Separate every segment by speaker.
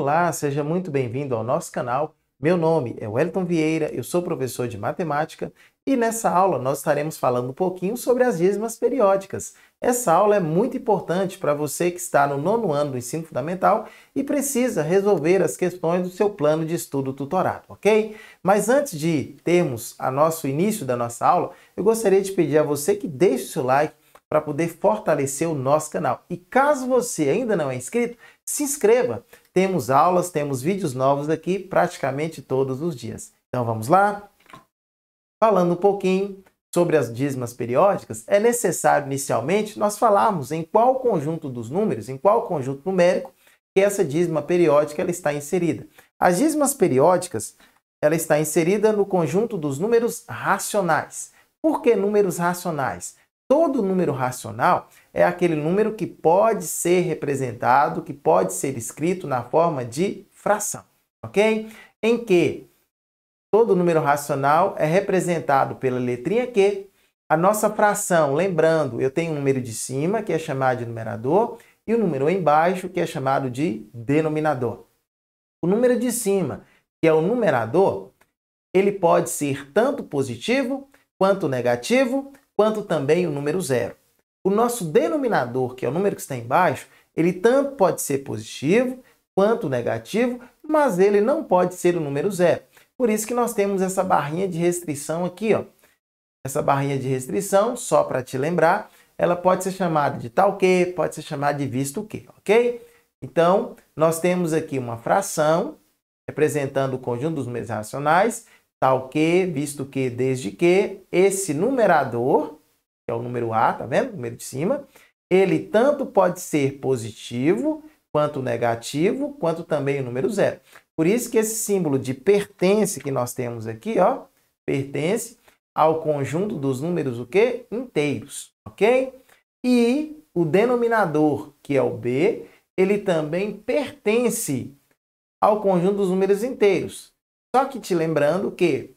Speaker 1: Olá, seja muito bem-vindo ao nosso canal. Meu nome é Wellington Vieira, eu sou professor de matemática e nessa aula nós estaremos falando um pouquinho sobre as dízimas periódicas. Essa aula é muito importante para você que está no nono ano do ensino fundamental e precisa resolver as questões do seu plano de estudo tutorado, ok? Mas antes de termos o início da nossa aula, eu gostaria de pedir a você que deixe o seu like para poder fortalecer o nosso canal. E caso você ainda não é inscrito, se inscreva. Temos aulas, temos vídeos novos aqui praticamente todos os dias. Então vamos lá? Falando um pouquinho sobre as dízimas periódicas, é necessário inicialmente nós falarmos em qual conjunto dos números, em qual conjunto numérico que essa dízima periódica ela está inserida. As dízimas periódicas ela está inserida no conjunto dos números racionais. Por que números racionais? Todo número racional é aquele número que pode ser representado, que pode ser escrito na forma de fração, ok? Em que todo número racional é representado pela letrinha Q. A nossa fração, lembrando, eu tenho um número de cima, que é chamado de numerador, e o número embaixo, que é chamado de denominador. O número de cima, que é o numerador, ele pode ser tanto positivo, quanto negativo, quanto também o número zero. O nosso denominador, que é o número que está embaixo, ele tanto pode ser positivo quanto negativo, mas ele não pode ser o número zero. Por isso que nós temos essa barrinha de restrição aqui, ó. Essa barrinha de restrição, só para te lembrar, ela pode ser chamada de tal que, pode ser chamada de visto que, ok? Então, nós temos aqui uma fração representando o conjunto dos números racionais, tal que, visto que, desde que, esse numerador, que é o número A, tá vendo? O número de cima, ele tanto pode ser positivo, quanto negativo, quanto também o número zero. Por isso que esse símbolo de pertence que nós temos aqui, ó, pertence ao conjunto dos números o quê? Inteiros, ok? E o denominador, que é o B, ele também pertence ao conjunto dos números inteiros. Só que te lembrando que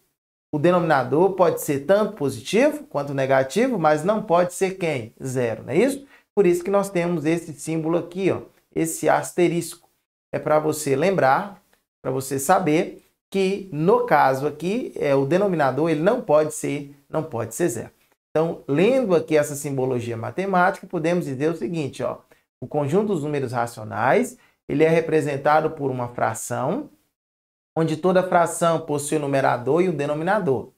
Speaker 1: o denominador pode ser tanto positivo quanto negativo, mas não pode ser quem? Zero, não é isso? Por isso que nós temos esse símbolo aqui, ó, esse asterisco. É para você lembrar, para você saber que no caso aqui, o denominador ele não pode ser zero. Então, lendo aqui essa simbologia matemática, podemos dizer o seguinte, ó, o conjunto dos números racionais, ele é representado por uma fração, onde toda fração possui o numerador e o denominador.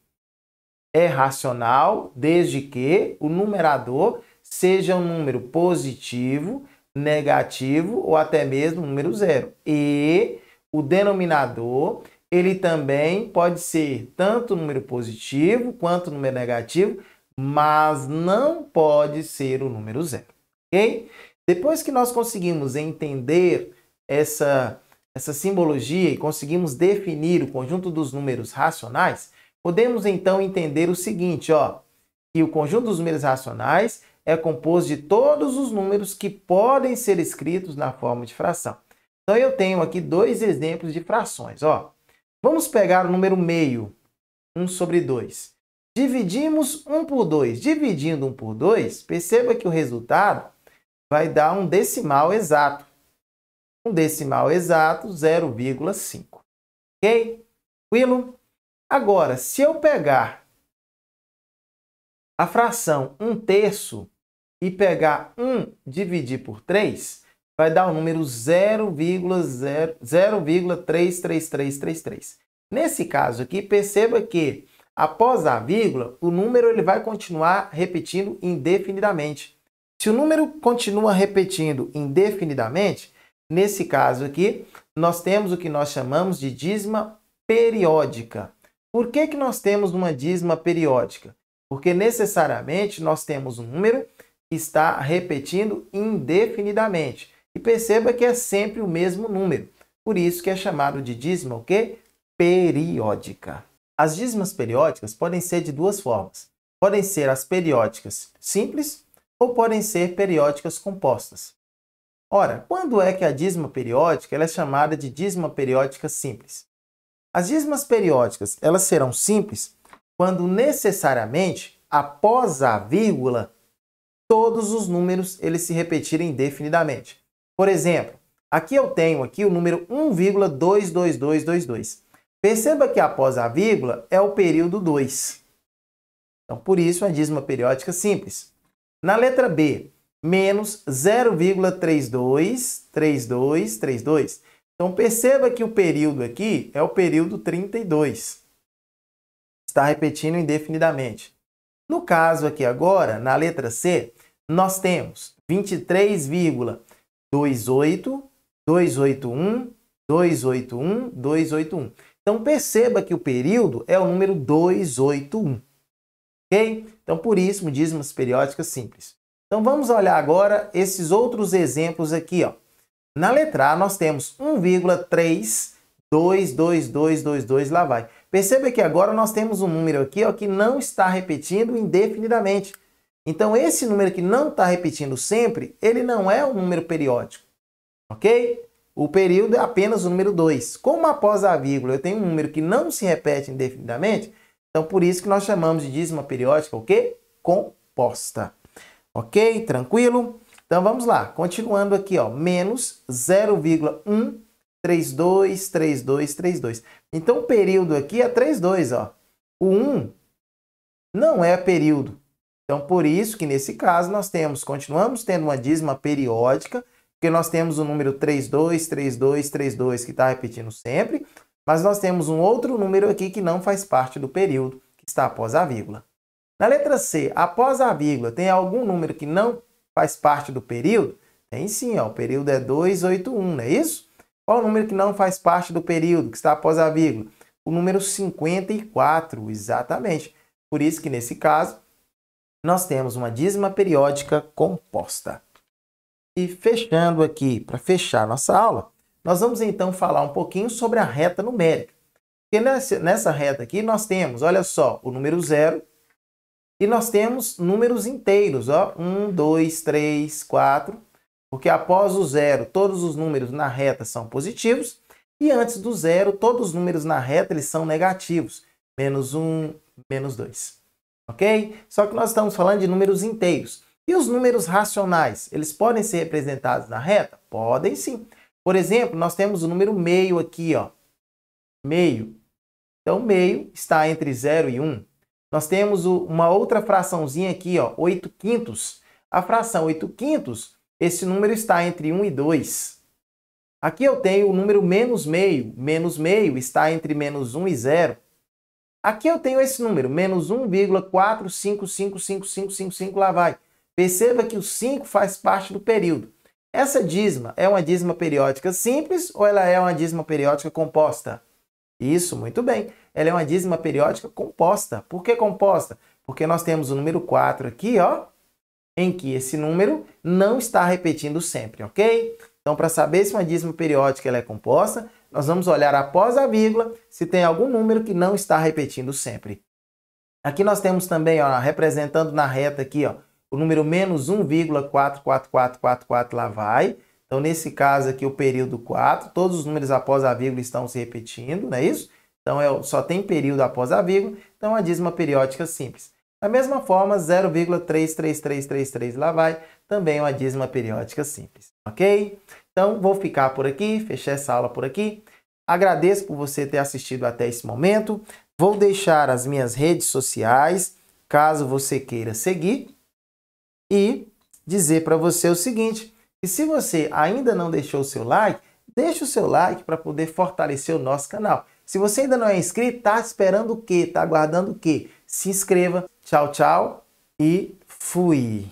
Speaker 1: É racional desde que o numerador seja um número positivo, negativo ou até mesmo um número zero. E o denominador, ele também pode ser tanto número positivo quanto número negativo, mas não pode ser o número zero. Ok? Depois que nós conseguimos entender essa simbologia e conseguimos definir o conjunto dos números racionais, podemos então entender o seguinte, ó, que o conjunto dos números racionais é composto de todos os números que podem ser escritos na forma de fração. Então eu tenho aqui dois exemplos de frações, ó. Vamos pegar o número meio, 1 sobre 2. Dividimos 1 por 2. Dividindo 1 por 2, perceba que o resultado vai dar um decimal exato. Um decimal exato, 0,5. Ok? Tranquilo? Agora, se eu pegar a fração 1/3 e pegar 1 dividir por 3, vai dar o número 0,33333. Nesse caso aqui, perceba que após a vírgula, o número ele vai continuar repetindo indefinidamente. Se o número continua repetindo indefinidamente, nesse caso aqui, nós temos o que nós chamamos de dízima periódica. Por que nós temos uma dízima periódica? Porque necessariamente nós temos um número que está repetindo indefinidamente. E perceba que é sempre o mesmo número. Por isso que é chamado de dízima o quê? Periódica. As dízimas periódicas podem ser de duas formas. Podem ser as periódicas simples ou podem ser periódicas compostas. Ora, quando é que a dízima periódica ela é chamada de dízima periódica simples? As dízimas periódicas elas serão simples quando necessariamente, após a vírgula, todos os números eles se repetirem indefinidamente. Por exemplo, Aqui eu tenho aqui o número 1,22222. Perceba que após a vírgula é o período 2. Então, por isso, a dízima periódica simples. Na letra B, menos 0,323232. Então, perceba que o período aqui é o período 32. Está repetindo indefinidamente. No caso aqui agora, na letra C, nós temos 23,28281,281,281. Então, perceba que o período é o número 281. Ok? Então, por isso, dízimas periódicas simples. Então, vamos olhar agora esses outros exemplos aqui, ó. Na letra A, nós temos 1,3222222, lá vai. Perceba que agora nós temos um número aqui, ó, que não está repetindo indefinidamente. Então, esse número que não está repetindo sempre, ele não é um número periódico, ok? O período é apenas o número 2. Como após a vírgula eu tenho um número que não se repete indefinidamente, então por isso que nós chamamos de dízima periódica o quê? Composta. Ok? Tranquilo? Então vamos lá, continuando aqui, ó, menos 0,1323232. Então o período aqui é 32, ó. O 1 não é período. Então por isso que nesse caso nós continuamos tendo uma dízima periódica, porque nós temos o número 323232 que está repetindo sempre, mas nós temos um outro número aqui que não faz parte do período, que está após a vírgula. Na letra C, após a vírgula, tem algum número que não faz parte do período? Tem sim, ó, o período é 281, não é isso? Qual o número que não faz parte do período, que está após a vírgula? O número 54, exatamente. Por isso que nesse caso, nós temos uma dízima periódica composta. E fechando aqui, para fechar nossa aula, nós vamos então falar um pouquinho sobre a reta numérica. Porque nessa reta aqui nós temos, olha só, o número 0 e nós temos números inteiros, ó, 1, 2, 3, 4, porque após o 0 todos os números na reta são positivos e antes do 0 todos os números na reta eles são negativos, menos 1, menos 2. Ok? Só que nós estamos falando de números inteiros. E os números racionais, eles podem ser representados na reta? Podem sim. Por exemplo, nós temos o número meio aqui, ó. Meio. Então, meio está entre 0 e 1. Nós temos uma outra fraçãozinha aqui, ó, 8 quintos. A fração 8 quintos, esse número está entre 1 e 2. Aqui eu tenho o número menos meio. Menos meio está entre menos 1 e 0. Aqui eu tenho esse número, menos 1,4555555, lá vai. Perceba que o 5 faz parte do período. Essa dízima é uma dízima periódica simples ou ela é uma dízima periódica composta? Isso, muito bem. Ela é uma dízima periódica composta. Por que composta? Porque nós temos o número 4 aqui, ó, em que esse número não está repetindo sempre, ok? Então, para saber se uma dízima periódica ela é composta, nós vamos olhar após a vírgula se tem algum número que não está repetindo sempre. Aqui nós temos também, ó, representando na reta aqui, ó, o número menos 1,44444, lá vai. Então, nesse caso aqui, o período 4, todos os números após a vírgula estão se repetindo, não é isso? Então, só tem período após a vírgula, então é uma dízima periódica simples. Da mesma forma, 0,33333, lá vai, também é uma dízima periódica simples, ok? Então, vou ficar por aqui, fechar essa aula por aqui. Agradeço por você ter assistido até esse momento. Vou deixar as minhas redes sociais, caso você queira seguir. E dizer para você o seguinte, que se você ainda não deixou o seu like, deixe o seu like para poder fortalecer o nosso canal. Se você ainda não é inscrito, está esperando o quê? Está aguardando o quê? Se inscreva. Tchau, tchau e fui!